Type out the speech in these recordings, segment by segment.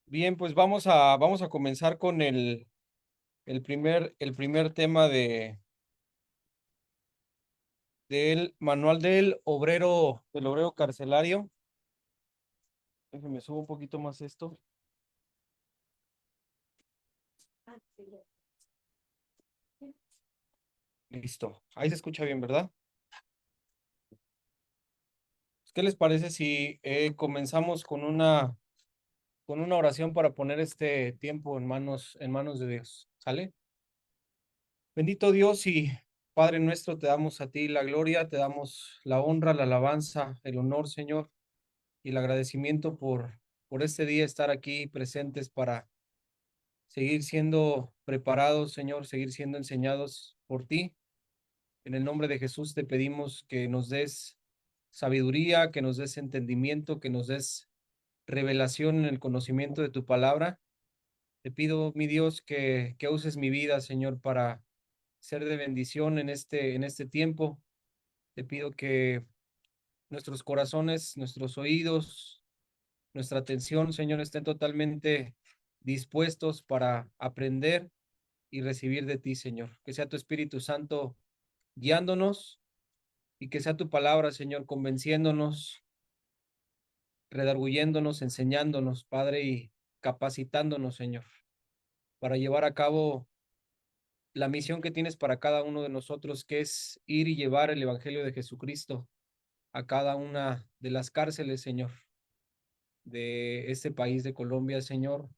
Bien, pues vamos a comenzar con el primer tema del manual del obrero carcelario. Déjenme subo un poquito más esto. Listo. Ahí se escucha bien, ¿verdad? ¿Qué les parece si comenzamos con una oración para poner este tiempo en manos de Dios? ¿Sale? Bendito Dios y Padre nuestro, te damos a ti la gloria, te damos la honra, la alabanza, el honor, Señor, y el agradecimiento por este día estar aquí presentes para seguir siendo preparados, Señor, seguir siendo enseñados por ti. En el nombre de Jesús te pedimos que nos des sabiduría, que nos des entendimiento, que nos des revelación en el conocimiento de tu palabra. Te pido, mi Dios, que uses mi vida, Señor, para ser de bendición en este tiempo. Te pido que nuestros corazones, nuestros oídos, nuestra atención, Señor, estén totalmente dispuestos para aprender y recibir de ti, Señor. Que sea tu Espíritu Santo guiándonos y que sea tu palabra, Señor, convenciéndonos, redarguyéndonos, enseñándonos, Padre, y capacitándonos, Señor, para llevar a cabo la misión que tienes para cada uno de nosotros, que es ir y llevar el Evangelio de Jesucristo a cada una de las cárceles, Señor, de este país de Colombia, Señor,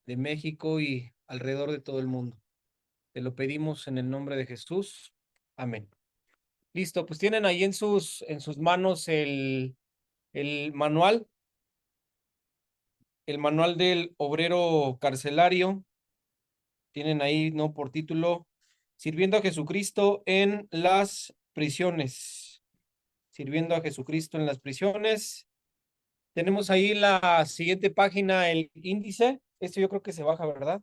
de México y alrededor de todo el mundo. Te lo pedimos en el nombre de Jesús. Amén. Listo, pues tienen ahí en sus manos el manual del obrero carcelario. Tienen ahí, ¿no? Por título, Sirviendo a Jesucristo en las prisiones. Sirviendo a Jesucristo en las prisiones. Tenemos ahí la siguiente página, el índice. Esto yo creo que se baja, ¿verdad?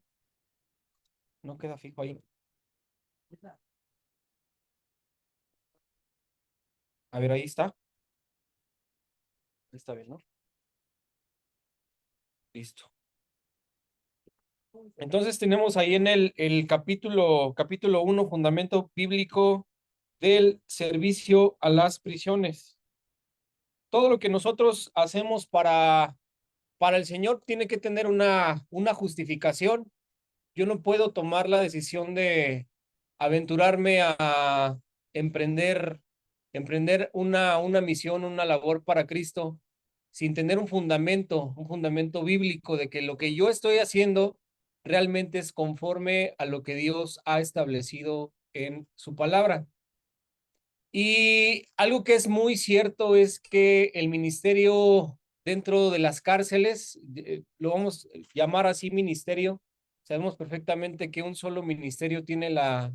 No queda fijo ahí. A ver, ahí está. Está bien, ¿no? Listo. Entonces tenemos ahí en el capítulo 1, fundamento bíblico del servicio a las prisiones. Todo lo que nosotros hacemos para el Señor tiene que tener una justificación. Yo no puedo tomar la decisión de aventurarme a emprender, emprender una misión, una labor para Cristo, sin tener un fundamento bíblico de que lo que yo estoy haciendo realmente es conforme a lo que Dios ha establecido en su palabra. Y algo que es muy cierto es que el ministerio dentro de las cárceles, lo vamos a llamar así ministerio, sabemos perfectamente que un solo ministerio tiene la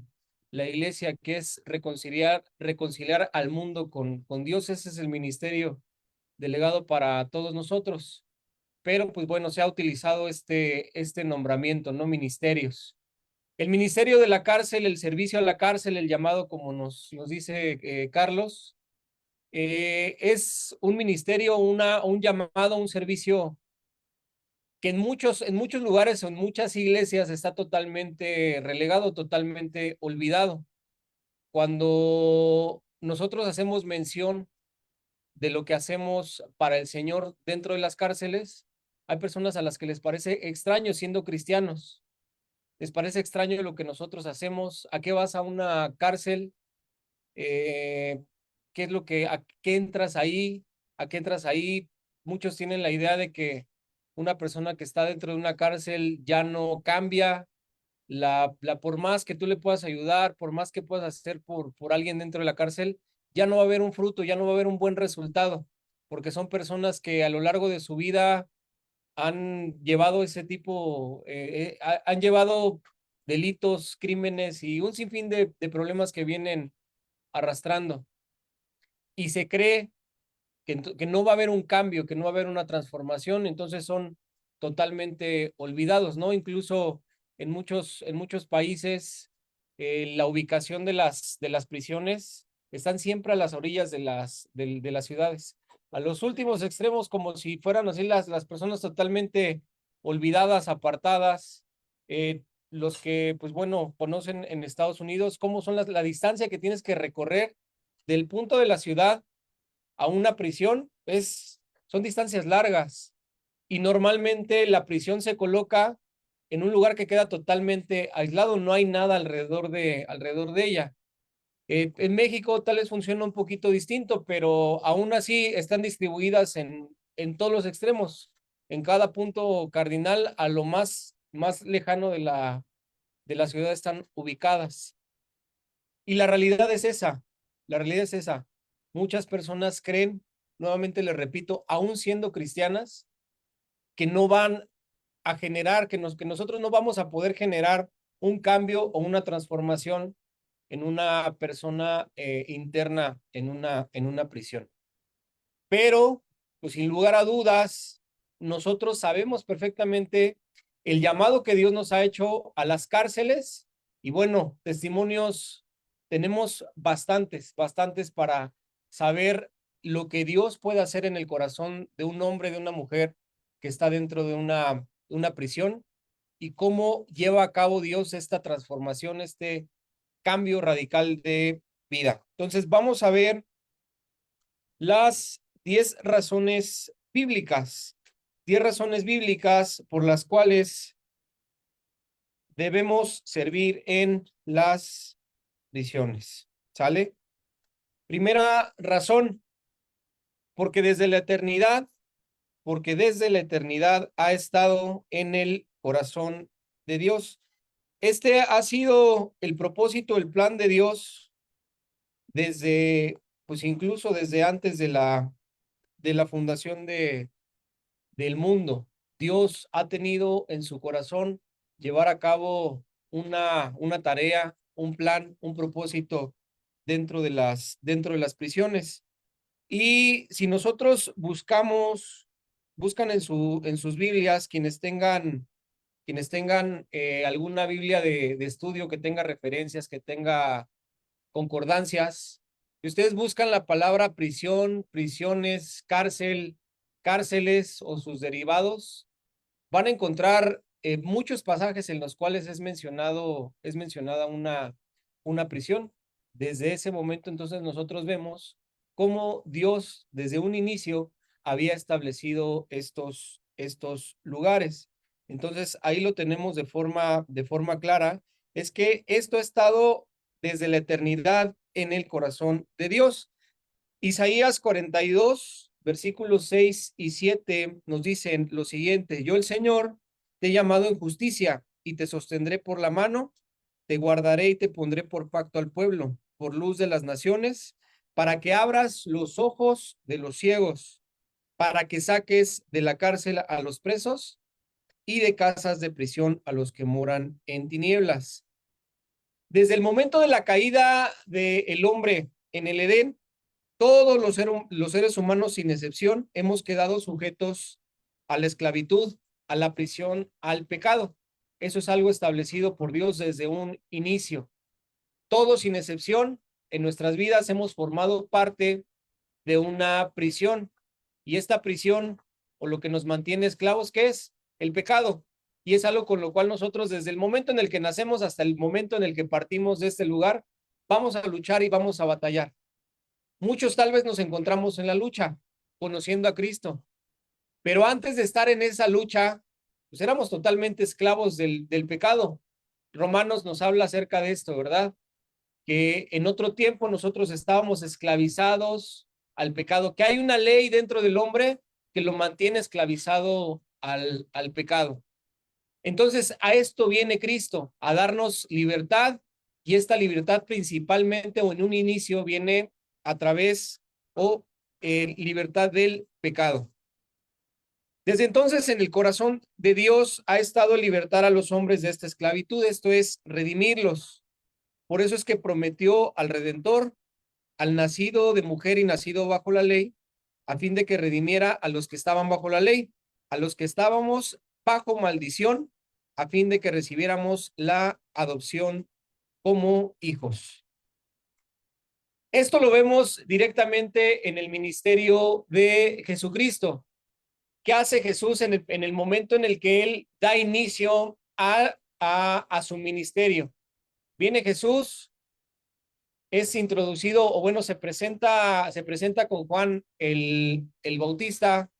iglesia, que es reconciliar al mundo con Dios. Ese es el ministerio delegado para todos nosotros. Pero pues bueno, se ha utilizado este nombramiento, ¿no? Ministerios. El ministerio de la cárcel, el servicio a la cárcel, el llamado, como nos dice Carlos, es un ministerio, un llamado, un servicio que en muchos lugares o en muchas iglesias está totalmente relegado, totalmente olvidado. Cuando nosotros hacemos mención de lo que hacemos para el Señor dentro de las cárceles, hay personas a las que les parece extraño siendo cristianos. ¿Les parece extraño lo que nosotros hacemos? ¿A qué vas a una cárcel? ¿Qué es a qué entras ahí? ¿A qué entras ahí? Muchos tienen la idea de que una persona que está dentro de una cárcel ya no cambia. Por más que tú le puedas ayudar, por más que puedas hacer por alguien dentro de la cárcel, ya no va a haber un fruto, ya no va a haber un buen resultado, porque son personas que a lo largo de su vida han llevado ese tipo, han llevado delitos, crímenes y un sinfín de problemas que vienen arrastrando. Y se cree que no va a haber un cambio, que no va a haber una transformación, entonces son totalmente olvidados, ¿no? Incluso en muchos países, la ubicación de las prisiones están siempre a las orillas de las ciudades, a los últimos extremos, como si fueran así las personas totalmente olvidadas, apartadas. Los que, pues bueno, conocen en Estados Unidos cómo son la distancia que tienes que recorrer del punto de la ciudad a una prisión, son distancias largas. Y normalmente la prisión se coloca en un lugar que queda totalmente aislado, no hay nada alrededor de ella. En México tal vez funciona un poquito distinto, pero aún así están distribuidas en todos los extremos, en cada punto cardinal, a lo más lejano de la ciudad están ubicadas. Y la realidad es esa, la realidad es esa. Muchas personas creen, nuevamente les repito, aún siendo cristianas, que no van a generar, que nosotros no vamos a poder generar un cambio o una transformación en una persona interna en una prisión. Pero, pues sin lugar a dudas, nosotros sabemos perfectamente el llamado que Dios nos ha hecho a las cárceles y bueno, testimonios tenemos bastantes para saber lo que Dios puede hacer en el corazón de un hombre, de una mujer que está dentro de una prisión y cómo lleva a cabo Dios esta transformación, este cambio radical de vida. Entonces, vamos a ver las 10 razones bíblicas, 10 razones bíblicas por las cuales debemos servir en las prisiones. ¿Sale? Primera razón, porque porque desde la eternidad ha estado en el corazón de Dios. Este ha sido el propósito, el plan de Dios pues incluso desde antes de la fundación del mundo. Dios ha tenido en su corazón llevar a cabo una tarea, un plan, un propósito dentro de las prisiones. Y si nosotros buscan en sus Biblias, quienes tengan alguna Biblia de estudio que tenga referencias, que tenga concordancias, y ustedes buscan la palabra prisión, prisiones, cárcel, cárceles o sus derivados, van a encontrar muchos pasajes en los cuales es mencionada una prisión. Desde ese momento, entonces, nosotros vemos cómo Dios, desde un inicio, había establecido estos lugares. Entonces, ahí lo tenemos de forma clara, es que esto ha estado desde la eternidad en el corazón de Dios. Isaías 42, versículos 6 y 7 nos dicen lo siguiente: yo el Señor te he llamado en justicia y te sostendré por la mano, te guardaré y te pondré por pacto al pueblo, por luz de las naciones, para que abras los ojos de los ciegos, para que saques de la cárcel a los presos y de casas de prisión a los que moran en tinieblas. Desde el momento de la caída del hombre en el Edén, todos los seres humanos, sin excepción, hemos quedado sujetos a la esclavitud, a la prisión, al pecado. Eso es algo establecido por Dios desde un inicio. Todos, sin excepción, en nuestras vidas hemos formado parte de una prisión. Y esta prisión, o lo que nos mantiene esclavos, ¿qué es? El pecado. Y es algo con lo cual nosotros, desde el momento en el que nacemos hasta el momento en el que partimos de este lugar, vamos a luchar y vamos a batallar. Muchos tal vez nos encontramos en la lucha, conociendo a Cristo, pero antes de estar en esa lucha, pues éramos totalmente esclavos del pecado. Romanos nos habla acerca de esto, ¿verdad? Que en otro tiempo nosotros estábamos esclavizados al pecado, que hay una ley dentro del hombre que lo mantiene esclavizado al pecado. Entonces, a esto viene Cristo, a darnos libertad, y esta libertad principalmente o en un inicio viene a través o libertad del pecado. Desde entonces, en el corazón de Dios ha estado libertar a los hombres de esta esclavitud, esto es, redimirlos. Por eso es que prometió al Redentor, al nacido de mujer y nacido bajo la ley, a fin de que redimiera a los que estaban bajo la ley, a los que estábamos bajo maldición, a fin de que recibiéramos la adopción como hijos. Esto lo vemos directamente en el ministerio de Jesucristo. ¿Qué hace Jesús en el momento en el que él da inicio a su ministerio? Viene Jesús, es introducido, o bueno, se presenta con Juan el Bautista.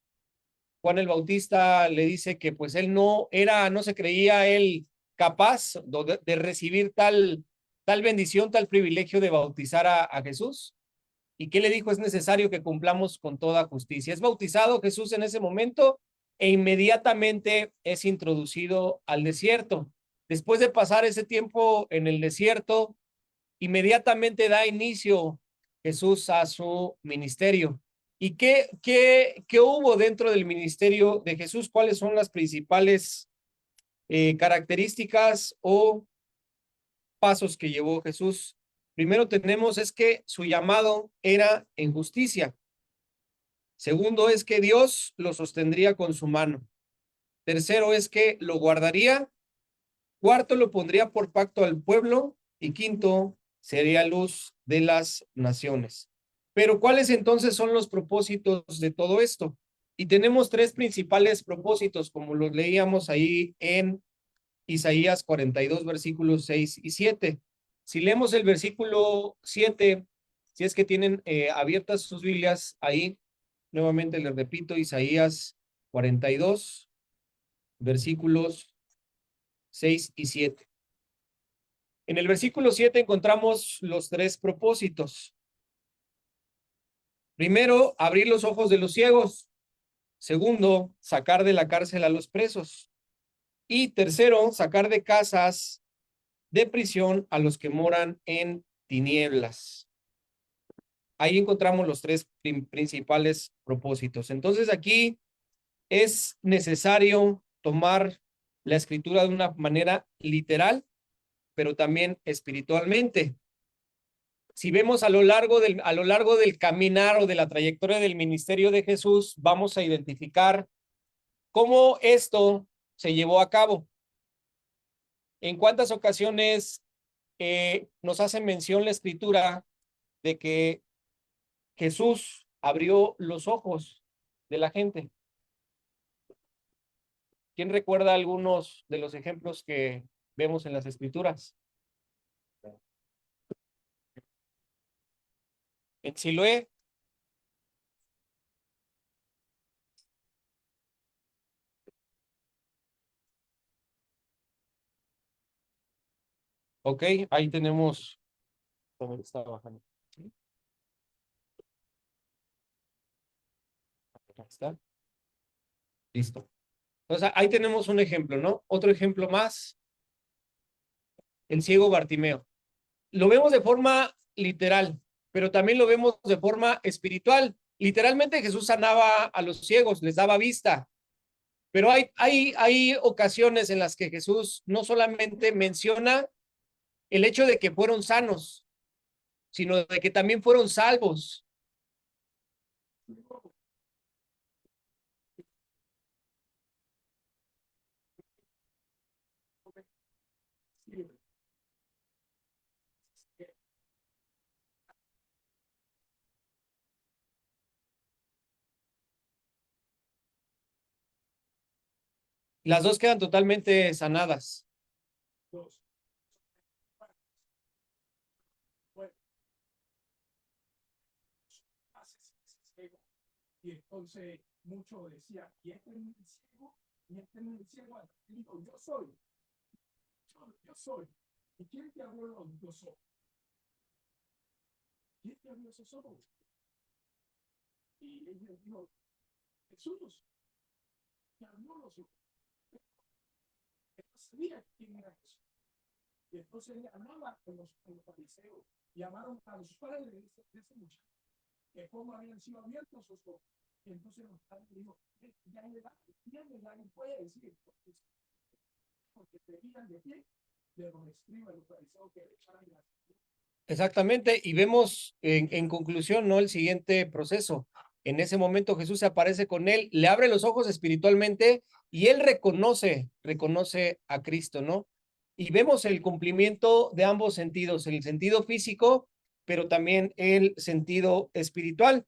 Juan el Bautista le dice que pues él no se creía él capaz de recibir tal bendición, tal privilegio de bautizar a Jesús. ¿Y qué le dijo? Es necesario que cumplamos con toda justicia. Es bautizado Jesús en ese momento e inmediatamente es introducido al desierto. Después de pasar ese tiempo en el desierto, inmediatamente da inicio Jesús a su ministerio. ¿Y qué hubo dentro del ministerio de Jesús? ¿Cuáles son las principales características o pasos que llevó Jesús? Primero tenemos es que su llamado era en justicia. Segundo es que Dios lo sostendría con su mano. Tercero es que lo guardaría. Cuarto, lo pondría por pacto al pueblo. Y quinto, sería luz de las naciones. Pero ¿cuáles entonces son los propósitos de todo esto? Y tenemos tres principales propósitos, como los leíamos ahí en Isaías 42, versículos 6 y 7. Si leemos el versículo 7, si es que tienen abiertas sus Biblias ahí, nuevamente les repito, Isaías 42, versículos 6 y 7. En el versículo 7 encontramos los tres propósitos. Primero, abrir los ojos de los ciegos. Segundo, sacar de la cárcel a los presos. Y tercero, sacar de casas de prisión a los que moran en tinieblas. Ahí encontramos los tres principales propósitos. Entonces aquí es necesario tomar la escritura de una manera literal, pero también espiritualmente. Si vemos a lo largo del caminar o de la trayectoria del ministerio de Jesús, vamos a identificar cómo esto se llevó a cabo. En cuántas ocasiones nos hace mención la escritura de que Jesús abrió los ojos de la gente. ¿Quién recuerda algunos de los ejemplos que vemos en las escrituras? En Siloé. Ok, ahí tenemos. ¿Dónde está bajando? Ahí está. Listo. Entonces, ahí tenemos un ejemplo, ¿no? Otro ejemplo más, el ciego Bartimeo. Lo vemos de forma literal, pero también lo vemos de forma espiritual. Literalmente Jesús sanaba a los ciegos, les daba vista, pero hay ocasiones en las que Jesús no solamente menciona el hecho de que fueron sanos, sino de que también fueron salvos. Las dos quedan totalmente sanadas. Y entonces muchos decían, y este es el ciego, y este no es el ciego. Dijo, yo soy. Yo soy. ¿Y quién te abrió los ojos? ¿Quién te abrió esos ojos? Y ellos dijo, Jesús, te abrió los ojos. Él no sabía quién era Jesús. Y entonces él hablaba con los fariseos, llamaron a los padres de ese muchacho, que cómo habían sido abiertos sus ojos. Y entonces los padres dijo, ya no puede decir, porque tenían de pie de los escribas, los fariseos que le echaran las. Exactamente, y vemos en conclusión, ¿no? El siguiente proceso. En ese momento Jesús se aparece con él, le abre los ojos espiritualmente y él reconoce a Cristo, ¿no? Y vemos el cumplimiento de ambos sentidos, el sentido físico, pero también el sentido espiritual.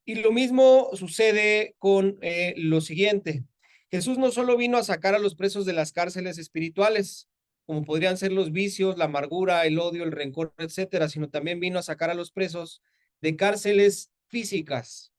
Y lo mismo sucede con lo siguiente. Jesús no solo vino a sacar a los presos de las cárceles espirituales, como podrían ser los vicios, la amargura, el odio, el rencor, etcétera, sino también vino a sacar a los presos de cárceles físicas.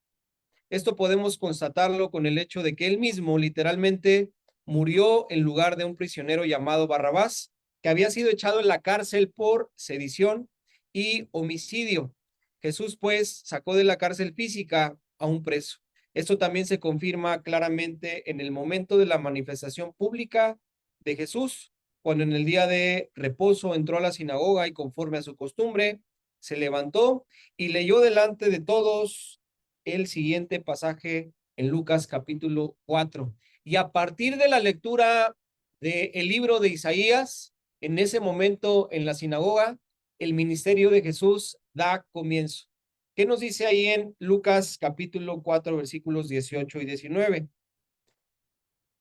Esto podemos constatarlo con el hecho de que él mismo literalmente murió en lugar de un prisionero llamado Barrabás, que había sido echado en la cárcel por sedición y homicidio. Jesús, pues, sacó de la cárcel física a un preso. Esto también se confirma claramente en el momento de la manifestación pública de Jesús, cuando en el día de reposo entró a la sinagoga y conforme a su costumbre, se levantó y leyó delante de todos el siguiente pasaje en Lucas capítulo 4. Y a partir de la lectura del libro de Isaías, en ese momento en la sinagoga, el ministerio de Jesús da comienzo. ¿Qué nos dice ahí en Lucas capítulo 4, versículos 18 y 19?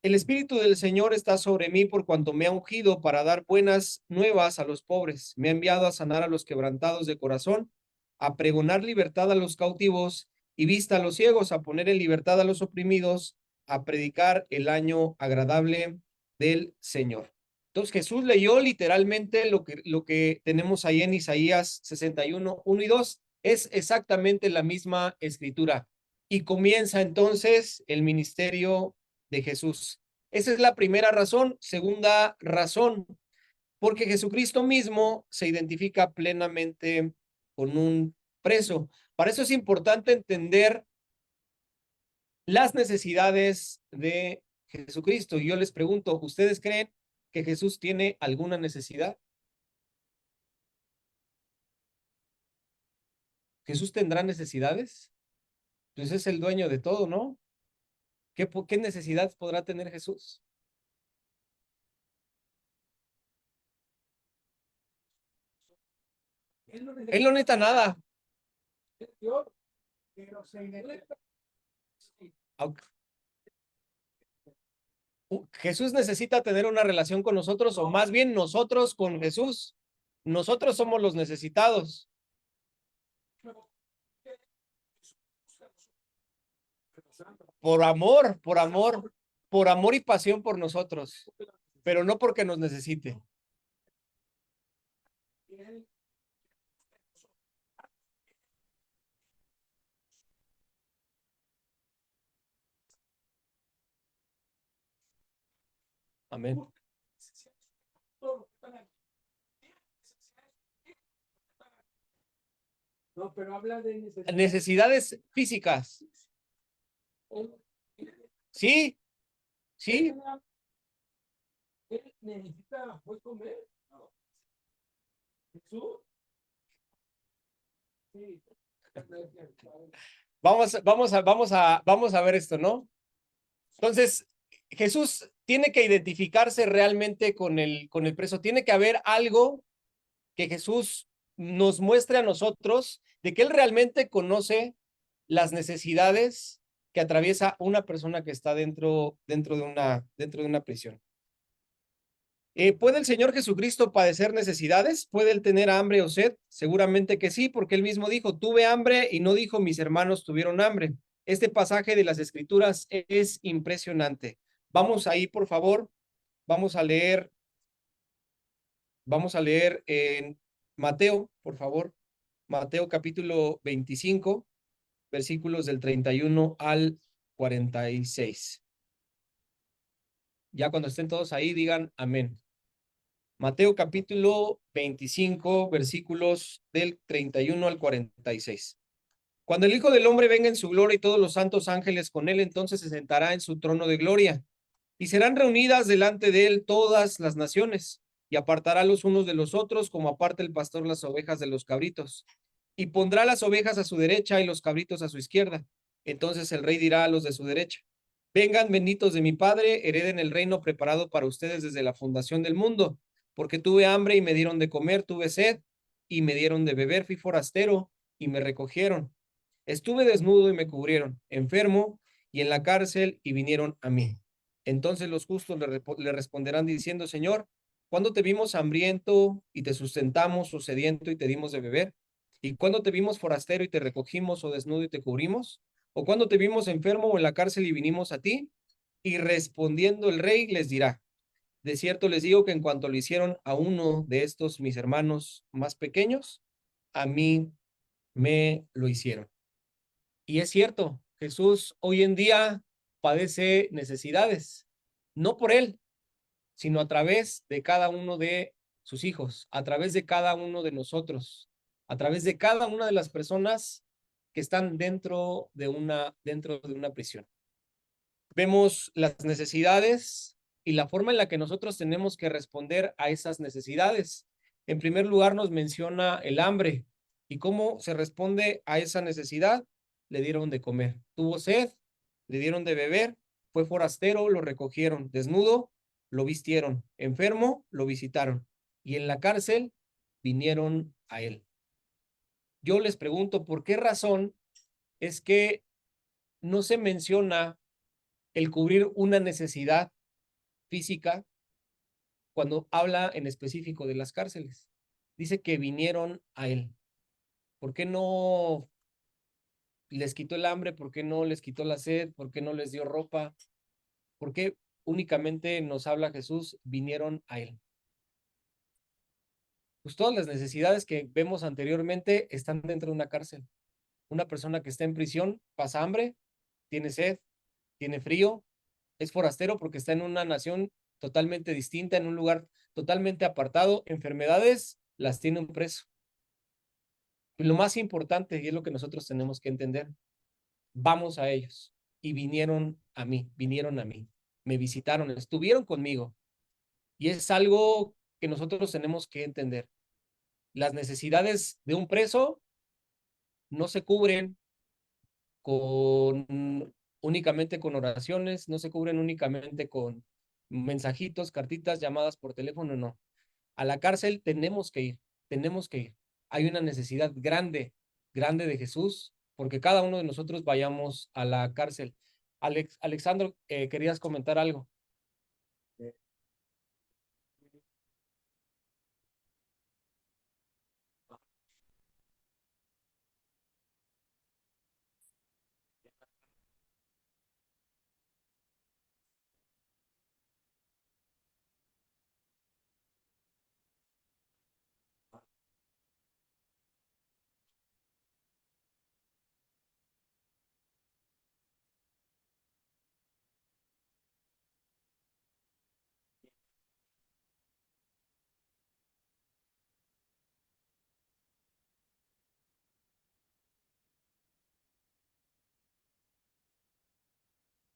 El Espíritu del Señor está sobre mí por cuanto me ha ungido para dar buenas nuevas a los pobres. Me ha enviado a sanar a los quebrantados de corazón, a pregonar libertad a los cautivos y vista a los ciegos, a poner en libertad a los oprimidos, a predicar el año agradable del Señor. Entonces Jesús leyó literalmente lo que tenemos ahí en Isaías 61, 1 y 2. Es exactamente la misma escritura. Y comienza entonces el ministerio de Jesús. Esa es la primera razón. Segunda razón, porque Jesucristo mismo se identifica plenamente con un preso. Para eso es importante entender las necesidades de Jesucristo. Y yo les pregunto, ¿ustedes creen que Jesús tiene alguna necesidad? ¿Jesús tendrá necesidades? Pues es el dueño de todo, ¿no? ¿Qué necesidad podrá tener Jesús? Él no necesita nada. Jesús necesita tener una relación con nosotros, o más bien nosotros con Jesús. Nosotros somos los necesitados. Por amor, por amor y pasión por nosotros, pero no porque nos necesite. Amén. No, pero habla de necesidades físicas. Sí, sí. Él necesita pues comer. Jesús. Sí. Vamos a ver esto, ¿no? Entonces, Jesús tiene que identificarse realmente con el preso. Tiene que haber algo que Jesús nos muestre a nosotros de que Él realmente conoce las necesidades que atraviesa una persona que está dentro de una prisión. ¿Puede el Señor Jesucristo padecer necesidades? ¿Puede Él tener hambre o sed? Seguramente que sí, porque Él mismo dijo, tuve hambre, y no dijo, mis hermanos tuvieron hambre. Este pasaje de las Escrituras es impresionante. Vamos ahí, por favor. Vamos a leer en Mateo, por favor. Mateo capítulo 25, versículos del 31 al 46. Ya cuando estén todos ahí, digan amén. Mateo capítulo 25, versículos del 31 al 46. Cuando el Hijo del Hombre venga en su gloria y todos los santos ángeles con él, entonces se sentará en su trono de gloria. Y serán reunidas delante de él todas las naciones, y apartará los unos de los otros, como aparta el pastor las ovejas de los cabritos. Y pondrá las ovejas a su derecha y los cabritos a su izquierda. Entonces el rey dirá a los de su derecha, vengan benditos de mi Padre, hereden el reino preparado para ustedes desde la fundación del mundo, porque tuve hambre y me dieron de comer, tuve sed y me dieron de beber, fui forastero y me recogieron. Estuve desnudo y me cubrieron, enfermo y en la cárcel y vinieron a mí. Entonces los justos le responderán diciendo, Señor, ¿cuándo te vimos hambriento y te sustentamos, o sediento y te dimos de beber? ¿Y cuándo te vimos forastero y te recogimos, o desnudo y te cubrimos? ¿O cuándo te vimos enfermo o en la cárcel y vinimos a ti? Y respondiendo el rey les dirá, de cierto les digo que en cuanto lo hicieron a uno de estos mis hermanos más pequeños, a mí me lo hicieron. Y es cierto, Jesús hoy en día padece necesidades, no por él, sino a través de cada uno de sus hijos, a través de cada uno de nosotros, a través de cada una de las personas que están dentro de una prisión. Vemos las necesidades y la forma en la que nosotros tenemos que responder a esas necesidades. En primer lugar, nos menciona el hambre y cómo se responde a esa necesidad. Le dieron de comer. Tuvo sed, le dieron de beber. Fue forastero, lo recogieron. Desnudo, lo vistieron. Enfermo, lo visitaron. Y en la cárcel, vinieron a él. Yo les pregunto, ¿por qué razón es que no se menciona el cubrir una necesidad física cuando habla en específico de las cárceles? Dice que vinieron a él. ¿Por qué no les quitó el hambre? ¿Por qué no les quitó la sed? ¿Por qué no les dio ropa? ¿Por qué únicamente nos habla Jesús? Vinieron a él. Pues todas las necesidades que vemos anteriormente están dentro de una cárcel. Una persona que está en prisión pasa hambre, tiene sed, tiene frío, es forastero porque está en una nación totalmente distinta, en un lugar totalmente apartado. Enfermedades las tiene un preso. Y lo más importante, y es lo que nosotros tenemos que entender, vamos a ellos. Y vinieron a mí, me visitaron, estuvieron conmigo. Y es algo que nosotros tenemos que entender. Las necesidades de un preso no se cubren con únicamente con oraciones, no se cubren únicamente con mensajitos, cartitas, llamadas por teléfono, no. A la cárcel tenemos que ir, tenemos que ir. Hay una necesidad grande, grande de Jesús, porque cada uno de nosotros vayamos a la cárcel. Alexandro, ¿querías comentar algo?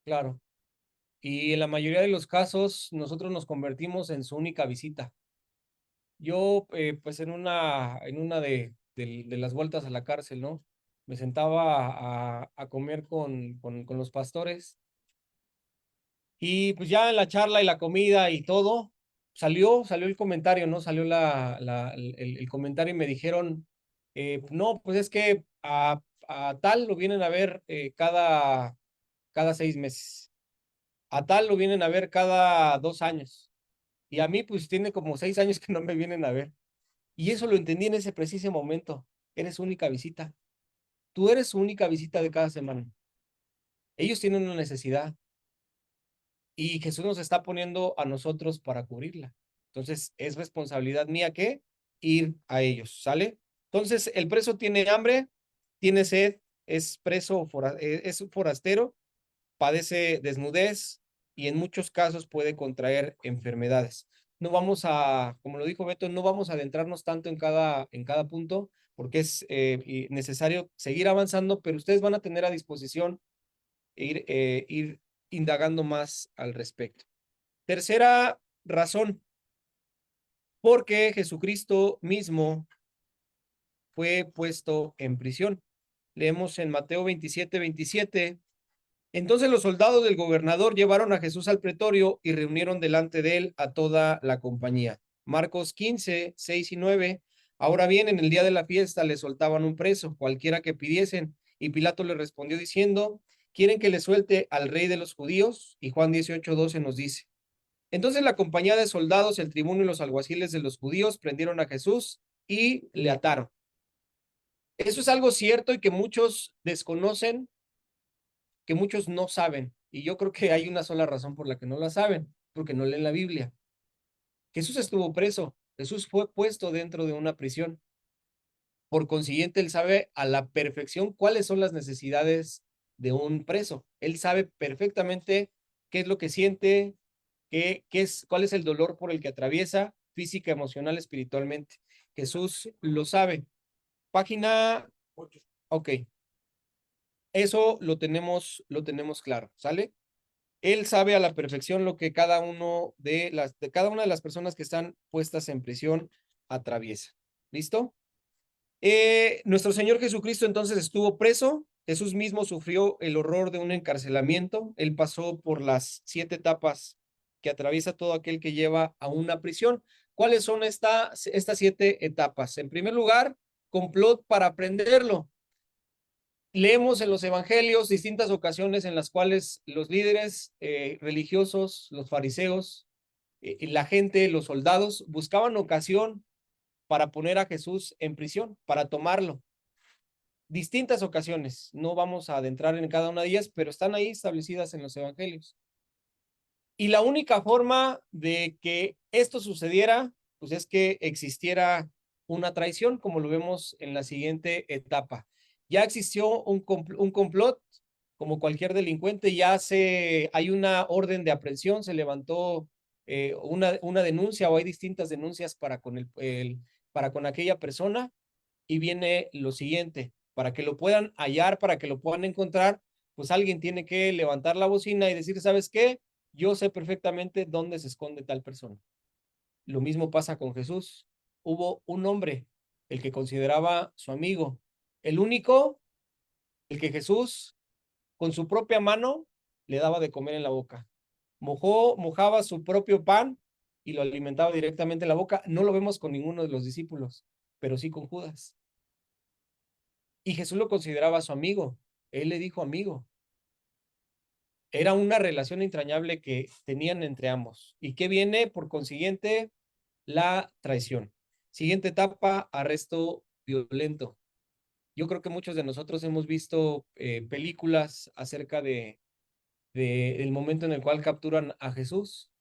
Claro. Y en la mayoría de los casos, nosotros nos convertimos en su única visita. Yo, pues en una de las vueltas a la cárcel, ¿no? Me sentaba a comer con los pastores y pues ya en la charla y la comida y todo, salió el comentario, ¿no? Salió el comentario y me dijeron, no, pues es que a tal lo vienen a ver cada 6 meses, a tal lo vienen a ver cada 2 años y a mí pues tiene como 6 años que no me vienen a ver. Y eso lo entendí en ese preciso momento. Eres su única visita. Tú eres su única visita de cada semana. Ellos tienen una necesidad y Jesús nos está poniendo a nosotros para cubrirla. Entonces, es responsabilidad mía que ir a ellos, ¿sale? Entonces, el preso tiene hambre, tiene sed, es preso, es forastero, padece desnudez y en muchos casos puede contraer enfermedades. No vamos a, como lo dijo Beto, no vamos a adentrarnos tanto en cada punto porque es necesario seguir avanzando, pero ustedes van a tener a disposición ir indagando más al respecto. Tercera razón, porque Jesucristo mismo fue puesto en prisión. Leemos en Mateo 27:27. Entonces los soldados del gobernador llevaron a Jesús al pretorio y reunieron delante de él a toda la compañía. Marcos 15:6 y 9. Ahora bien, en el día de la fiesta le soltaban un preso, cualquiera que pidiesen, y Pilato le respondió diciendo, ¿quieren que le suelte al rey de los judíos? Y Juan 18:12 nos dice, entonces la compañía de soldados, el tribuno y los alguaciles de los judíos prendieron a Jesús y le ataron. Eso es algo cierto y que muchos desconocen que muchos no saben, y yo creo que hay una sola razón por la que no la saben, porque no leen la Biblia. Jesús estuvo preso, Jesús fue puesto dentro de una prisión. Por consiguiente, él sabe a la perfección cuáles son las necesidades de un preso. Él sabe perfectamente qué es lo que siente, cuál es el dolor por el que atraviesa, física, emocional, espiritualmente. Jesús lo sabe. Página, ok, eso lo tenemos claro, ¿sale? Él sabe a la perfección lo que cada una de las personas que están puestas en prisión atraviesa. ¿Listo? Nuestro Señor Jesucristo entonces estuvo preso. Jesús mismo sufrió el horror de un encarcelamiento. Él pasó por las 7 etapas que atraviesa todo aquel que lleva a una prisión. ¿Cuáles son estas 7 etapas? En primer lugar, complot para prenderlo. Leemos en los evangelios distintas ocasiones en las cuales los líderes religiosos, los fariseos, la gente, los soldados, buscaban ocasión para poner a Jesús en prisión, para tomarlo. Distintas ocasiones, no vamos a adentrar en cada una de ellas, pero están ahí establecidas en los evangelios. Y la única forma de que esto sucediera, pues es que existiera una traición, como lo vemos en la siguiente etapa. Ya existió un complot, como cualquier delincuente, hay una orden de aprehensión, se levantó una denuncia o hay distintas denuncias para con aquella persona y viene lo siguiente, para que lo puedan hallar, para que lo puedan encontrar, pues alguien tiene que levantar la bocina y decir, ¿sabes qué? Yo sé perfectamente dónde se esconde tal persona. Lo mismo pasa con Jesús. Hubo un hombre, el que consideraba su amigo, el único, el que Jesús con su propia mano le daba de comer en la boca. Mojaba su propio pan y lo alimentaba directamente en la boca. No lo vemos con ninguno de los discípulos, pero sí con Judas. Y Jesús lo consideraba su amigo. Él le dijo amigo. Era una relación entrañable que tenían entre ambos. ¿Y qué viene? Por consiguiente, la traición. Siguiente etapa, arresto violento. Yo creo que muchos de nosotros hemos visto películas acerca del momento en el cual capturan a Jesús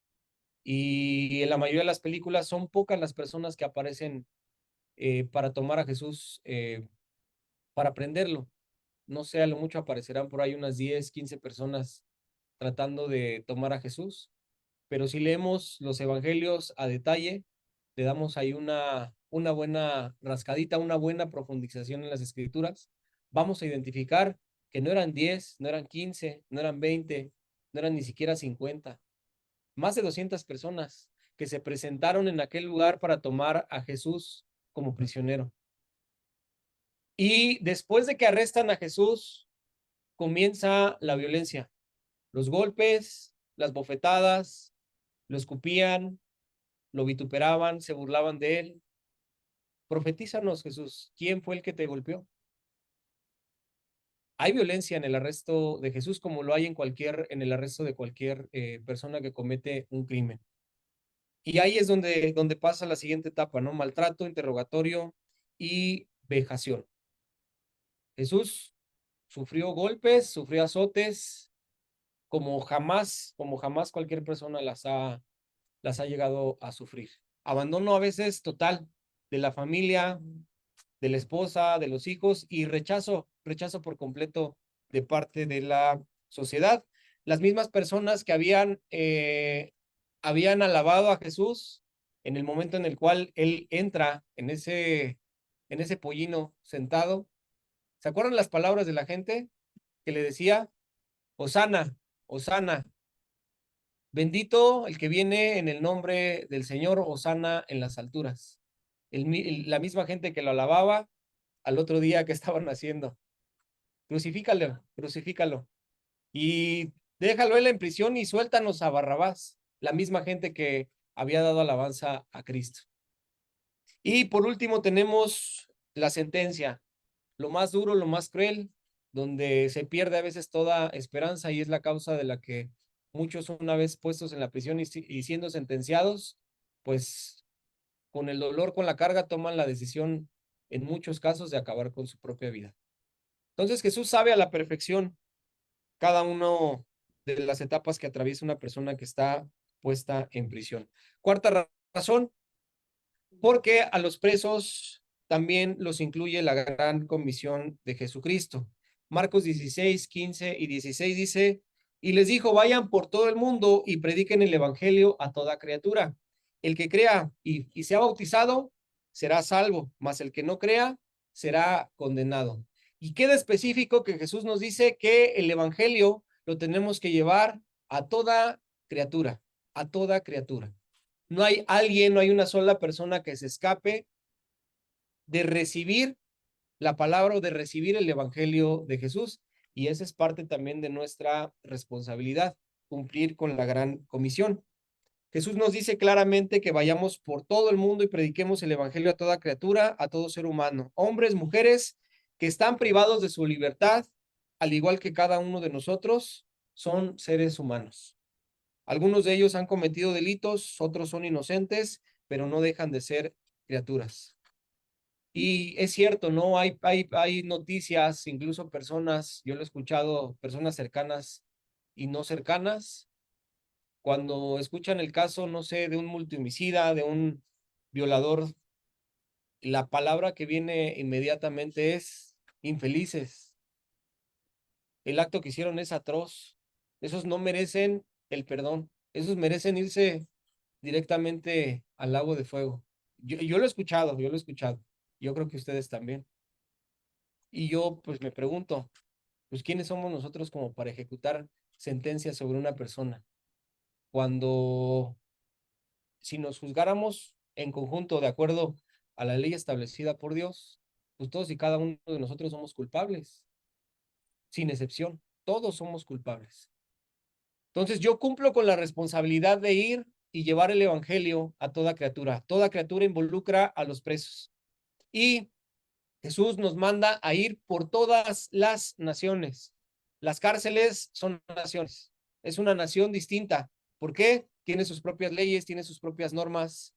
y en la mayoría de las películas son pocas las personas que aparecen para tomar a Jesús, para prenderlo. No sé, a lo mucho aparecerán por ahí unas 10, 15 personas tratando de tomar a Jesús, pero si leemos los evangelios a detalle, le damos ahí una buena rascadita, una buena profundización en las escrituras, vamos a identificar que no eran 10, no eran 15, no eran 20, no eran ni siquiera 50, más de 200 personas que se presentaron en aquel lugar para tomar a Jesús como prisionero. Y después de que arrestan a Jesús, comienza la violencia, los golpes, las bofetadas, lo escupían, lo vituperaban, se burlaban de él. Profetízanos, Jesús, ¿quién fue el que te golpeó? Hay violencia en el arresto de Jesús como lo hay en el arresto de cualquier persona que comete un crimen. Y ahí es donde pasa la siguiente etapa, ¿no? Maltrato, interrogatorio y vejación. Jesús sufrió golpes, sufrió azotes, como jamás cualquier persona las ha llegado a sufrir. Abandono a veces total de la familia, de la esposa, de los hijos y rechazo por completo de parte de la sociedad. Las mismas personas que habían alabado a Jesús en el momento en el cual él entra en ese pollino sentado. ¿Se acuerdan las palabras de la gente que le decía, Hosana, Hosana, bendito el que viene en el nombre del Señor, Hosana en las alturas? La misma gente que lo alababa al otro día que estaban haciendo. Crucifícalo, crucifícalo. Y déjalo él en prisión y suéltanos a Barrabás, la misma gente que había dado alabanza a Cristo. Y por último tenemos la sentencia, lo más duro, lo más cruel, donde se pierde a veces toda esperanza y es la causa de la que muchos una vez puestos en la prisión y siendo sentenciados, pues con el dolor, con la carga, toman la decisión en muchos casos de acabar con su propia vida. Entonces Jesús sabe a la perfección cada uno de las etapas que atraviesa una persona que está puesta en prisión. Cuarta razón, porque a los presos también los incluye la gran comisión de Jesucristo. Marcos 16, 15 y 16 dice, y les dijo, vayan por todo el mundo y prediquen el evangelio a toda criatura. El que crea y sea bautizado será salvo, mas el que no crea será condenado. Y queda específico que Jesús nos dice que el evangelio lo tenemos que llevar a toda criatura, a toda criatura. No hay alguien, no hay una sola persona que se escape de recibir la palabra o de recibir el evangelio de Jesús. Y esa es parte también de nuestra responsabilidad, cumplir con la gran comisión. Jesús nos dice claramente que vayamos por todo el mundo y prediquemos el evangelio a toda criatura, a todo ser humano, hombres, mujeres que están privados de su libertad, al igual que cada uno de nosotros, son seres humanos. Algunos de ellos han cometido delitos, otros son inocentes, pero no dejan de ser criaturas. Y es cierto, ¿no? Hay noticias, incluso personas, yo lo he escuchado, personas cercanas y no cercanas, cuando escuchan el caso, no sé, de un multihomicida, de un violador, la palabra que viene inmediatamente es infelices. El acto que hicieron es atroz. Esos no merecen el perdón. Esos merecen irse directamente al lago de fuego. Yo lo he escuchado, yo lo he escuchado. Yo creo que ustedes también. Y yo pues me pregunto, pues ¿quiénes somos nosotros como para ejecutar sentencias sobre una persona? Cuando si nos juzgáramos en conjunto de acuerdo a la ley establecida por Dios, pues todos y cada uno de nosotros somos culpables, sin excepción, todos somos culpables. Entonces yo cumplo con la responsabilidad de ir y llevar el evangelio a toda criatura. Toda criatura involucra a los presos. Y Jesús nos manda a ir por todas las naciones. Las cárceles son naciones. Es una nación distinta. ¿Por qué? Tiene sus propias leyes, tiene sus propias normas.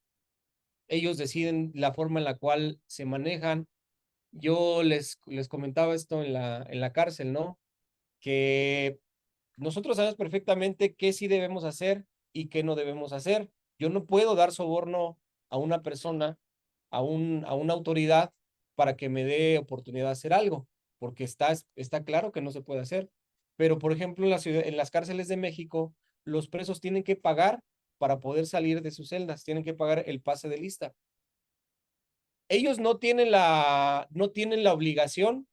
Ellos deciden la forma en la cual se manejan. Yo les comentaba esto en la cárcel, ¿no? Que nosotros sabemos perfectamente qué sí debemos hacer y qué no debemos hacer. Yo no puedo dar soborno a una persona, a una autoridad para que me dé oportunidad de hacer algo, porque está claro que no se puede hacer. Pero, por ejemplo, en las cárceles de México, los presos tienen que pagar para poder salir de sus celdas, tienen que pagar el pase de lista. Ellos no tienen la obligación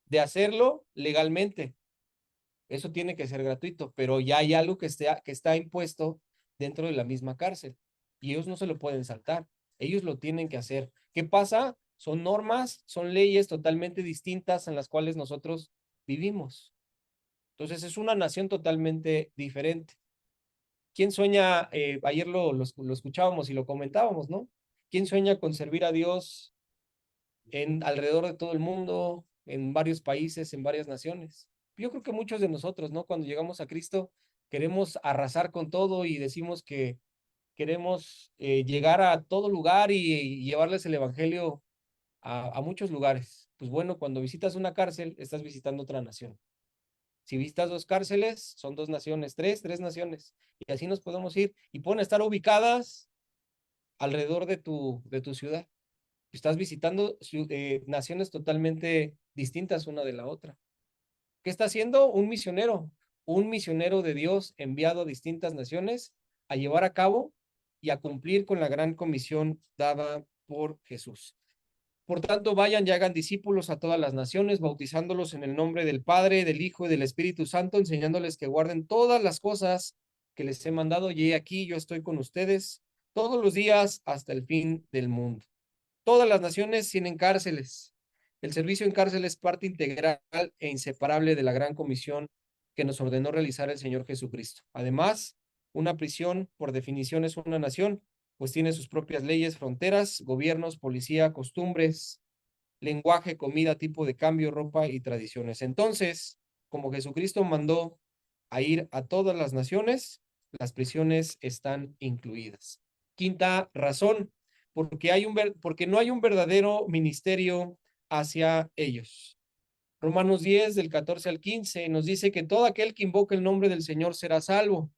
de hacerlo legalmente. Eso tiene que ser gratuito, pero ya hay algo que está impuesto dentro de la misma cárcel y ellos no se lo pueden saltar. Ellos lo tienen que hacer. ¿Qué pasa? Son normas, son leyes totalmente distintas en las cuales nosotros vivimos. Entonces es una nación totalmente diferente. ¿Quién sueña? Ayer lo escuchábamos y lo comentábamos, ¿no? ¿Quién sueña con servir a Dios en alrededor de todo el mundo, en varios países, en varias naciones? Yo creo que muchos de nosotros, ¿no? Cuando llegamos a Cristo, queremos arrasar con todo y decimos que queremos llegar a todo lugar y llevarles el evangelio a muchos lugares. Pues bueno, cuando visitas una cárcel, estás visitando otra nación. Si visitas dos cárceles, son dos naciones, tres naciones. Y así nos podemos ir. Y pueden estar ubicadas alrededor de tu ciudad. Estás visitando naciones totalmente distintas una de la otra. ¿Qué está haciendo? Un misionero de Dios enviado a distintas naciones a llevar a cabo y a cumplir con la gran comisión dada por Jesús. Por tanto, vayan y hagan discípulos a todas las naciones, bautizándolos en el nombre del Padre, del Hijo y del Espíritu Santo, enseñándoles que guarden todas las cosas que les he mandado. Y aquí yo estoy con ustedes todos los días hasta el fin del mundo. Todas las naciones tienen cárceles. El servicio en cárcel es parte integral e inseparable de la gran comisión que nos ordenó realizar el Señor Jesucristo. Además, una prisión, por definición, es una nación, pues tiene sus propias leyes, fronteras, gobiernos, policía, costumbres, lenguaje, comida, tipo de cambio, ropa y tradiciones. Entonces, como Jesucristo mandó a ir a todas las naciones, las prisiones están incluidas. Quinta razón, porque no hay un verdadero ministerio hacia ellos. Romanos 10, del 14 al 15, nos dice que todo aquel que invoca el nombre del Señor será salvo.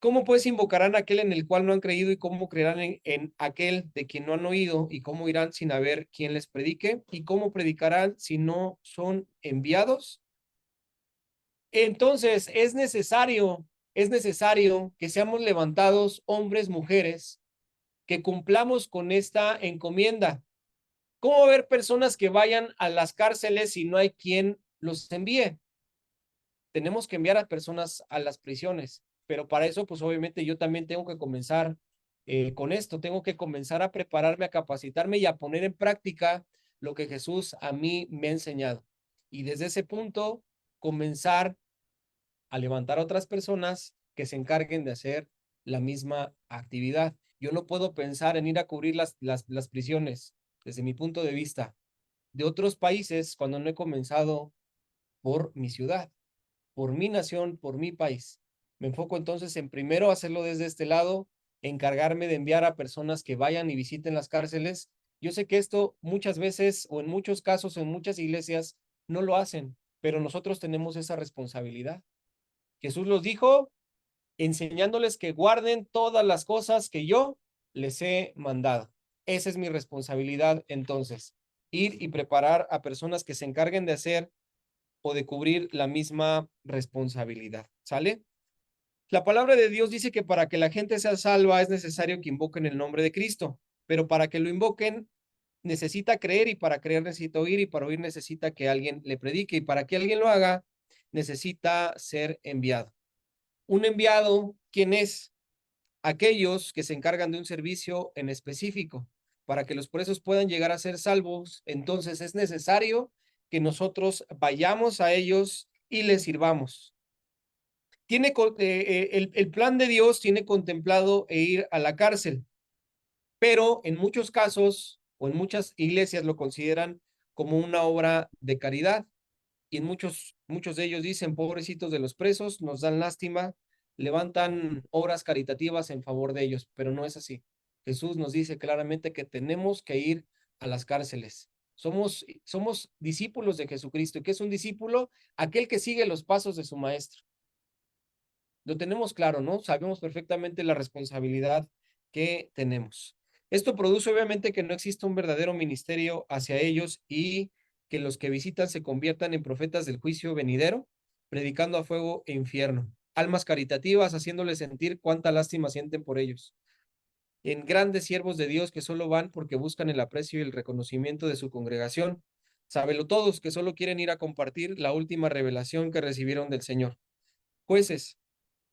¿Cómo pues invocarán a aquel en el cual no han creído y cómo creerán en aquel de quien no han oído y cómo irán sin haber quien les predique y cómo predicarán si no son enviados? Entonces es necesario que seamos levantados hombres, mujeres, que cumplamos con esta encomienda. ¿Cómo va a haber personas que vayan a las cárceles si no hay quien los envíe? Tenemos que enviar a personas a las prisiones, pero para eso, pues obviamente yo también tengo que comenzar con esto, tengo que comenzar a prepararme, a capacitarme y a poner en práctica lo que Jesús a mí me ha enseñado. Y desde ese punto, comenzar a levantar a otras personas que se encarguen de hacer la misma actividad. Yo no puedo pensar en ir a cubrir las prisiones desde mi punto de vista de otros países cuando no he comenzado por mi ciudad, por mi nación, por mi país. Me enfoco entonces en primero hacerlo desde este lado, encargarme de enviar a personas que vayan y visiten las cárceles. Yo sé que esto muchas veces o en muchos casos, en muchas iglesias, no lo hacen, pero nosotros tenemos esa responsabilidad. Jesús los dijo enseñándoles que guarden todas las cosas que yo les he mandado. Esa es mi responsabilidad entonces, ir y preparar a personas que se encarguen de hacer o de cubrir la misma responsabilidad. ¿Sale? La palabra de Dios dice que para que la gente sea salva es necesario que invoquen el nombre de Cristo, pero para que lo invoquen necesita creer y para creer necesita oír y para oír necesita que alguien le predique y para que alguien lo haga necesita ser enviado. Un enviado, ¿quién es? Aquellos que se encargan de un servicio en específico. Para que los presos puedan llegar a ser salvos, entonces es necesario que nosotros vayamos a ellos y les sirvamos. El plan de Dios tiene contemplado ir a la cárcel, pero en muchos casos o en muchas iglesias lo consideran como una obra de caridad y en muchos de ellos dicen, pobrecitos de los presos, nos dan lástima, levantan obras caritativas en favor de ellos, pero no es así. Jesús nos dice claramente que tenemos que ir a las cárceles. Somos discípulos de Jesucristo. ¿Y qué es un discípulo? Aquel que sigue los pasos de su maestro. Lo tenemos claro, ¿no? Sabemos perfectamente la responsabilidad que tenemos. Esto produce obviamente que no exista un verdadero ministerio hacia ellos y que los que visitan se conviertan en profetas del juicio venidero, predicando a fuego e infierno. Almas caritativas, haciéndoles sentir cuánta lástima sienten por ellos. En grandes siervos de Dios que solo van porque buscan el aprecio y el reconocimiento de su congregación. Sábelo todos que solo quieren ir a compartir la última revelación que recibieron del Señor. Jueces,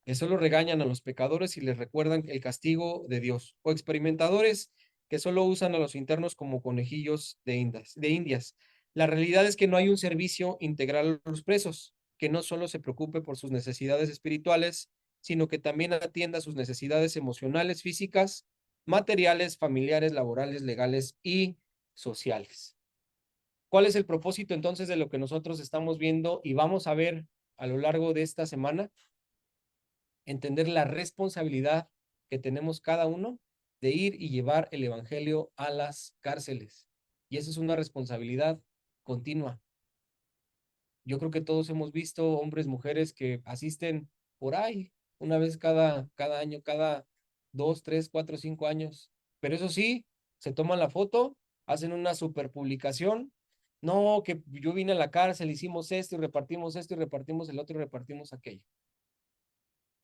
que solo regañan a los pecadores y les recuerdan el castigo de Dios, o experimentadores que solo usan a los internos como conejillos de indias. La realidad es que no hay un servicio integral a los presos, que no solo se preocupe por sus necesidades espirituales, sino que también atienda sus necesidades emocionales, físicas, materiales, familiares, laborales, legales y sociales. ¿Cuál es el propósito entonces de lo que nosotros estamos viendo y vamos a ver a lo largo de esta semana? Entender la responsabilidad que tenemos cada uno de ir y llevar el evangelio a las cárceles. Y esa es una responsabilidad continua. Yo creo que todos hemos visto hombres, mujeres que asisten por ahí una vez cada año, cada 2, 3, 4, 5 años. Pero eso sí, se toman la foto, hacen una super publicación. No, que yo vine a la cárcel, hicimos esto y repartimos el otro y repartimos aquello.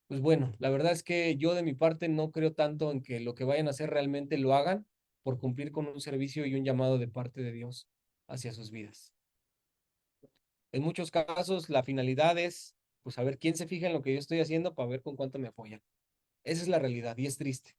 Pues bueno, la verdad es que yo de mi parte no creo tanto en que lo que vayan a hacer realmente lo hagan por cumplir con un servicio y un llamado de parte de Dios hacia sus vidas. En muchos casos la finalidad es pues a ver quién se fija en lo que yo estoy haciendo para ver con cuánto me apoyan. Esa es la realidad y es triste.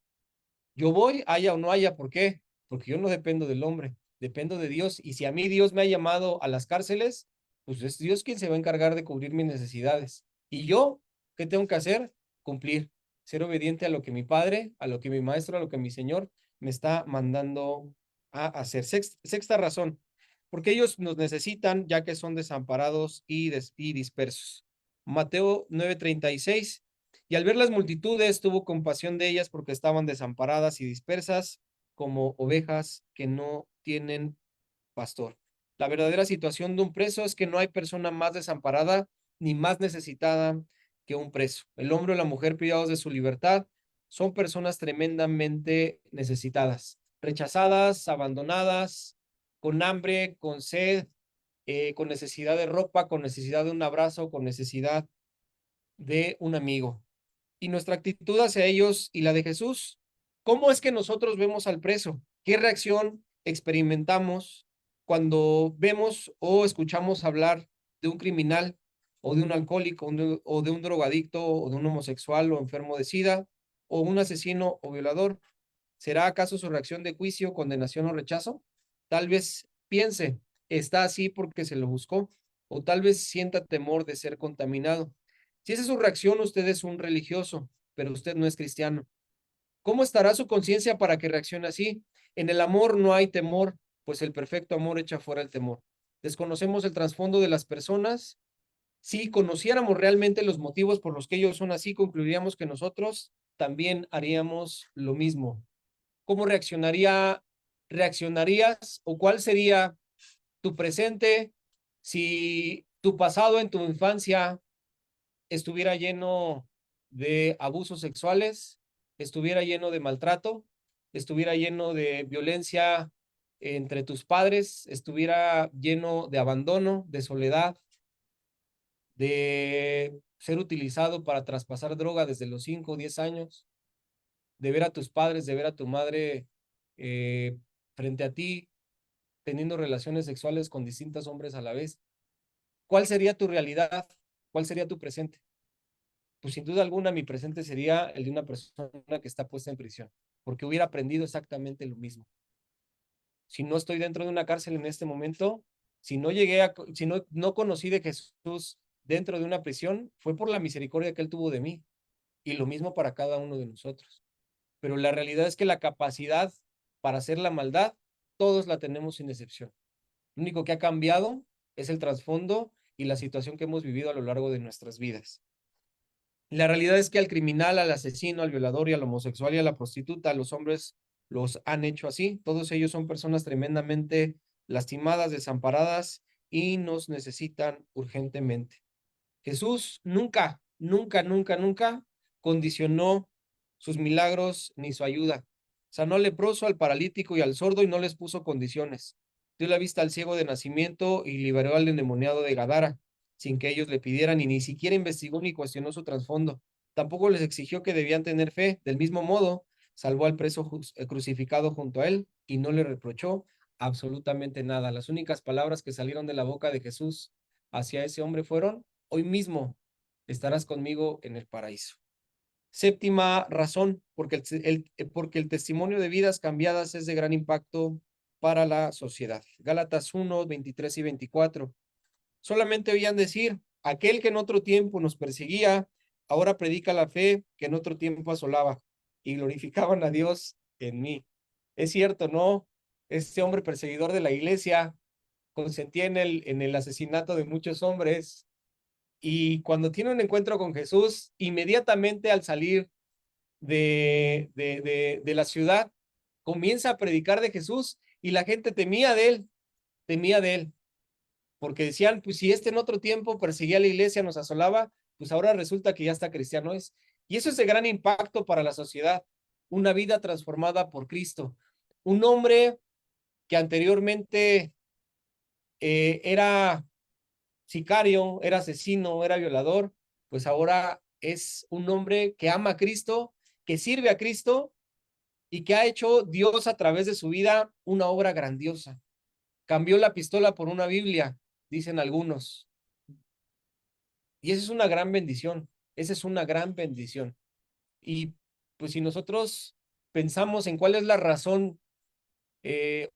Yo voy, haya o no haya, ¿por qué? Porque yo no dependo del hombre, dependo de Dios y si a mí Dios me ha llamado a las cárceles, pues es Dios quien se va a encargar de cubrir mis necesidades. Y yo, ¿qué tengo que hacer? Cumplir, ser obediente a lo que mi padre, a lo que mi maestro, a lo que mi Señor me está mandando a hacer. Sexta razón, porque ellos nos necesitan ya que son desamparados y dispersos. Mateo 9:36. Y al ver las multitudes, tuvo compasión de ellas porque estaban desamparadas y dispersas como ovejas que no tienen pastor. La verdadera situación de un preso es que no hay persona más desamparada ni más necesitada que un preso. El hombre o la mujer privados de su libertad son personas tremendamente necesitadas, rechazadas, abandonadas, con hambre, con sed, con necesidad de ropa, con necesidad de un abrazo, con necesidad de un amigo. Y nuestra actitud hacia ellos y la de Jesús, ¿cómo es que nosotros vemos al preso? ¿Qué reacción experimentamos cuando vemos o escuchamos hablar de un criminal o de un alcohólico o de un drogadicto o de un homosexual o enfermo de SIDA o un asesino o violador? ¿Será acaso su reacción de juicio, condenación o rechazo? Tal vez piense, está así porque se lo buscó, o tal vez sienta temor de ser contaminado. Si esa es su reacción, usted es un religioso, pero usted no es cristiano. ¿Cómo estará su conciencia para que reaccione así? En el amor no hay temor, pues el perfecto amor echa fuera el temor. Desconocemos el trasfondo de las personas. Si conociéramos realmente los motivos por los que ellos son así, concluiríamos que nosotros también haríamos lo mismo. ¿Cómo reaccionarías o cuál sería tu presente si tu pasado en tu infancia estuviera lleno de abusos sexuales, estuviera lleno de maltrato, estuviera lleno de violencia entre tus padres, estuviera lleno de abandono, de soledad, de ser utilizado para traspasar droga desde los 5 o 10 años, de ver a tus padres, de ver a tu madre eh, frente a ti, teniendo relaciones sexuales con distintos hombres a la vez? ¿Cuál sería tu realidad? ¿Cuál sería tu presente? Pues sin duda alguna mi presente sería el de una persona que está puesta en prisión, porque hubiera aprendido exactamente lo mismo. Si no estoy dentro de una cárcel en este momento, si no conocí de Jesús dentro de una prisión, fue por la misericordia que él tuvo de mí. Y lo mismo para cada uno de nosotros. Pero la realidad es que la capacidad para hacer la maldad, todos la tenemos sin excepción. Lo único que ha cambiado es el trasfondo y la situación que hemos vivido a lo largo de nuestras vidas. La realidad es que al criminal, al asesino, al violador y al homosexual y a la prostituta, los hombres los han hecho así. Todos ellos son personas tremendamente lastimadas, desamparadas y nos necesitan urgentemente. Jesús nunca, nunca, nunca, nunca condicionó sus milagros ni su ayuda. Sanó al leproso, al paralítico y al sordo y no les puso condiciones. Dio la vista al ciego de nacimiento y liberó al endemoniado de Gadara, sin que ellos le pidieran y ni siquiera investigó ni cuestionó su trasfondo. Tampoco les exigió que debían tener fe. Del mismo modo, salvó al preso crucificado junto a él y no le reprochó absolutamente nada. Las únicas palabras que salieron de la boca de Jesús hacia ese hombre fueron: hoy mismo estarás conmigo en el paraíso. Séptima razón, porque el testimonio de vidas cambiadas es de gran impacto para la sociedad. Gálatas 1, 23 y 24. Solamente oían decir, aquel que en otro tiempo nos perseguía, ahora predica la fe que en otro tiempo asolaba, y glorificaban a Dios en mí. Es cierto, ¿no? Este hombre perseguidor de la iglesia consentía en el asesinato de muchos hombres, y cuando tiene un encuentro con Jesús, inmediatamente al salir de la ciudad, comienza a predicar de Jesús y la gente temía de él, porque decían, pues si este en otro tiempo perseguía a la iglesia, nos asolaba, pues ahora resulta que ya está cristiano es. Y eso es de gran impacto para la sociedad, una vida transformada por Cristo. Un hombre que anteriormente era sicario, era asesino, era violador, pues ahora es un hombre que ama a Cristo, que sirve a Cristo y que ha hecho Dios a través de su vida una obra grandiosa. Cambió la pistola por una Biblia, dicen algunos. Y esa es una gran bendición, esa es una gran bendición. Y pues si nosotros pensamos en cuál es la razón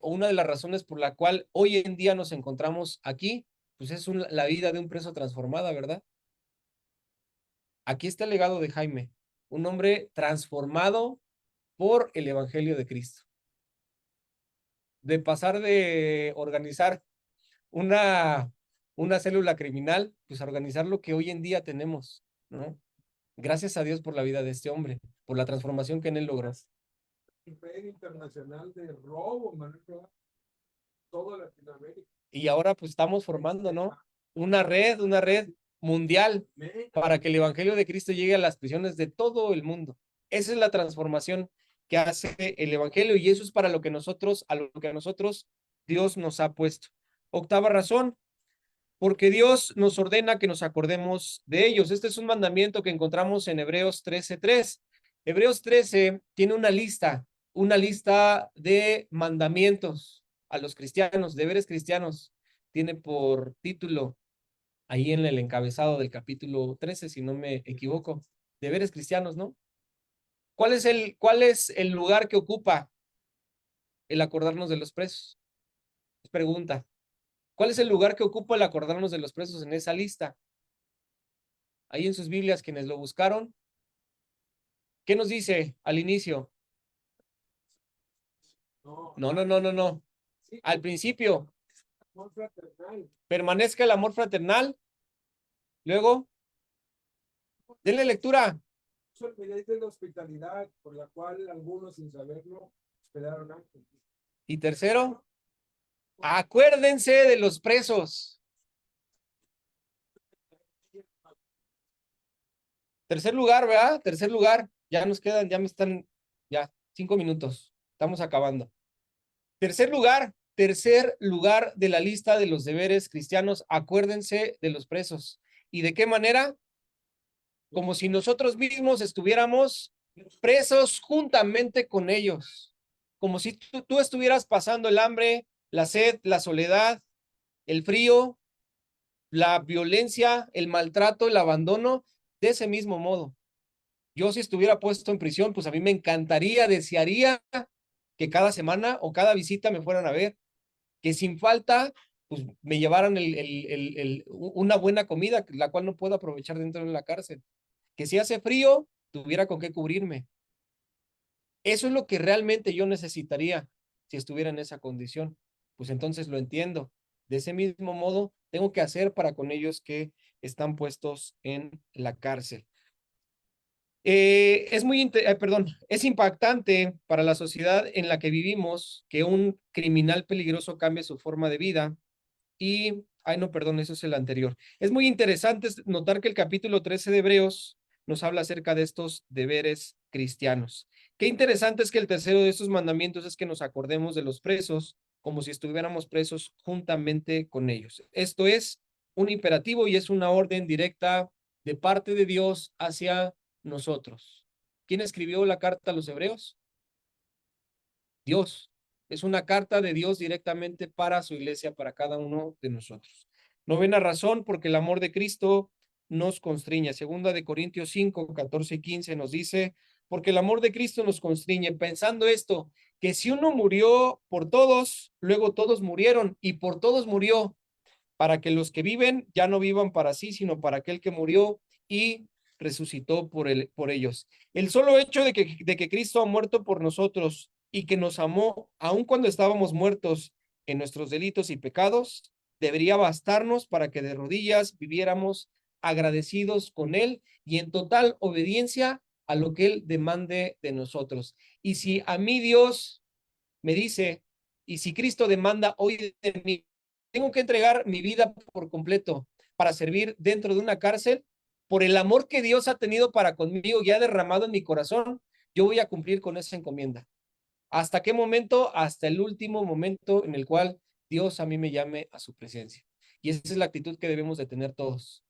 o una de las razones por la cual hoy en día nos encontramos aquí, pues es la vida de un preso transformada, ¿verdad? Aquí está el legado de Jaime, un hombre transformado por el Evangelio de Cristo. De pasar de organizar una, una célula criminal, pues a organizar lo que hoy en día tenemos, ¿no? Gracias a Dios por la vida de este hombre, por la transformación que en él logró. Red internacional de robo, Manuel, toda Latinoamérica. Y ahora pues estamos formando, ¿no? Una red mundial para que el evangelio de Cristo llegue a las prisiones de todo el mundo. Esa es la transformación que hace el evangelio y eso es para lo que nosotros, a lo que a nosotros Dios nos ha puesto. Octava razón, porque Dios nos ordena que nos acordemos de ellos. Este es un mandamiento que encontramos en Hebreos 13:3. Hebreos 13 tiene una lista de mandamientos a los cristianos, deberes cristianos. Tiene por título, ahí en el encabezado del capítulo 13, si no me equivoco, deberes cristianos, ¿no? Cuál es el lugar que ocupa el acordarnos de los presos? Es pregunta. ¿Cuál es el lugar que ocupa el acordarnos de los presos en esa lista? Ahí en sus Biblias, quienes lo buscaron, ¿qué nos dice al inicio? No. Al principio, permanezca el amor fraternal. Luego, denle lectura. De la hospitalidad por la cual algunos sin saberlo hospedaron ángeles. Y tercero, acuérdense de los presos. Tercer lugar, ¿verdad? Tercer lugar. Ya nos quedan, ya 5 minutos. Estamos acabando. Tercer lugar de la lista de los deberes cristianos, acuérdense de los presos. ¿Y de qué manera? Como si nosotros mismos estuviéramos presos juntamente con ellos. Como si tú estuvieras pasando el hambre, la sed, la soledad, el frío, la violencia, el maltrato, el abandono, de ese mismo modo. Yo si estuviera puesto en prisión, pues a mí me encantaría, desearía que cada semana o cada visita me fueran a ver, que sin falta, pues me llevaran una buena comida, la cual no puedo aprovechar dentro de la cárcel. Que si hace frío, tuviera con qué cubrirme. Eso es lo que realmente yo necesitaría si estuviera en esa condición. Pues entonces lo entiendo. De ese mismo modo, tengo que hacer para con ellos que están puestos en la cárcel. Es impactante para la sociedad en la que vivimos que un criminal peligroso cambie su forma de vida y, no, perdón, eso es el anterior. Es muy interesante notar que el capítulo 13 de Hebreos nos habla acerca de estos deberes cristianos. Qué interesante es que el tercero de estos mandamientos es que nos acordemos de los presos como si estuviéramos presos juntamente con ellos. Esto es un imperativo y es una orden directa de parte de Dios hacia nosotros. ¿Quién escribió la carta a los Hebreos? Dios. Es una carta de Dios directamente para su iglesia, para cada uno de nosotros. Novena razón, porque el amor de Cristo nos constriñe. Segunda de Corintios 5, 14 y 15 nos dice, porque el amor de Cristo nos constriñe, pensando esto, que si uno murió por todos, luego todos murieron y por todos murió, para que los que viven ya no vivan para sí, sino para aquel que murió y resucitó por ellos. El solo hecho de que Cristo ha muerto por nosotros y que nos amó, aun cuando estábamos muertos en nuestros delitos y pecados, debería bastarnos para que de rodillas viviéramos agradecidos con Él y en total obediencia a lo que Él demande de nosotros. Y si a mí Dios me dice, y si Cristo demanda hoy de mí, tengo que entregar mi vida por completo para servir dentro de una cárcel, por el amor que Dios ha tenido para conmigo y ha derramado en mi corazón, yo voy a cumplir con esa encomienda. ¿Hasta qué momento? Hasta el último momento en el cual Dios a mí me llame a su presencia. Y esa es la actitud que debemos de tener todos.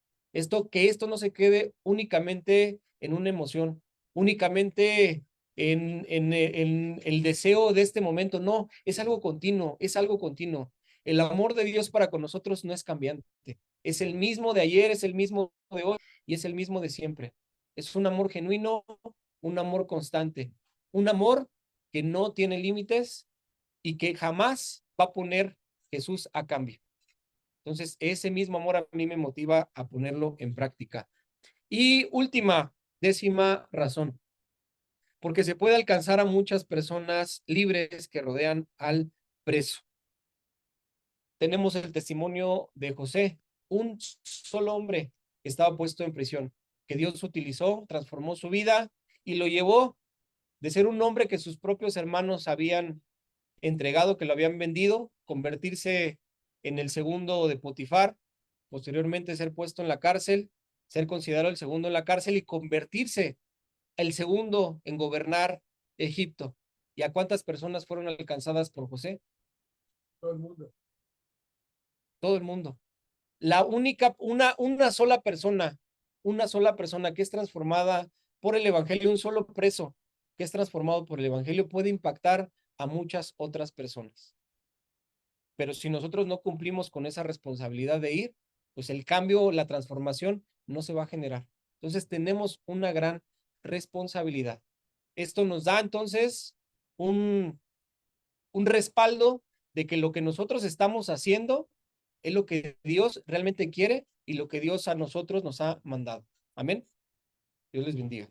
Que esto no se quede únicamente en una emoción, únicamente en el deseo de este momento. No, es algo continuo, es algo continuo. El amor de Dios para con nosotros no es cambiante. Es el mismo de ayer, es el mismo de hoy y es el mismo de siempre. Es un amor genuino, un amor constante, un amor que no tiene límites y que jamás va a poner Jesús a cambio. Entonces, ese mismo amor a mí me motiva a ponerlo en práctica. Y última, décima razón, porque se puede alcanzar a muchas personas libres que rodean al preso. Tenemos el testimonio de José, un solo hombre que estaba puesto en prisión, que Dios utilizó, transformó su vida y lo llevó de ser un hombre que sus propios hermanos habían entregado, que lo habían vendido, convertirse en el segundo de Potifar, posteriormente ser puesto en la cárcel, ser considerado el segundo en la cárcel y convertirse el segundo en gobernar Egipto. ¿Y a cuántas personas fueron alcanzadas por José? Todo el mundo. Todo el mundo. La única, una sola persona que es transformada por el evangelio, un solo preso que es transformado por el evangelio puede impactar a muchas otras personas. Pero si nosotros no cumplimos con esa responsabilidad de ir, pues el cambio, la transformación no se va a generar. Entonces tenemos una gran responsabilidad. Esto nos da entonces un respaldo de que lo que nosotros estamos haciendo es lo que Dios realmente quiere y lo que Dios a nosotros nos ha mandado. Amén. Dios les bendiga.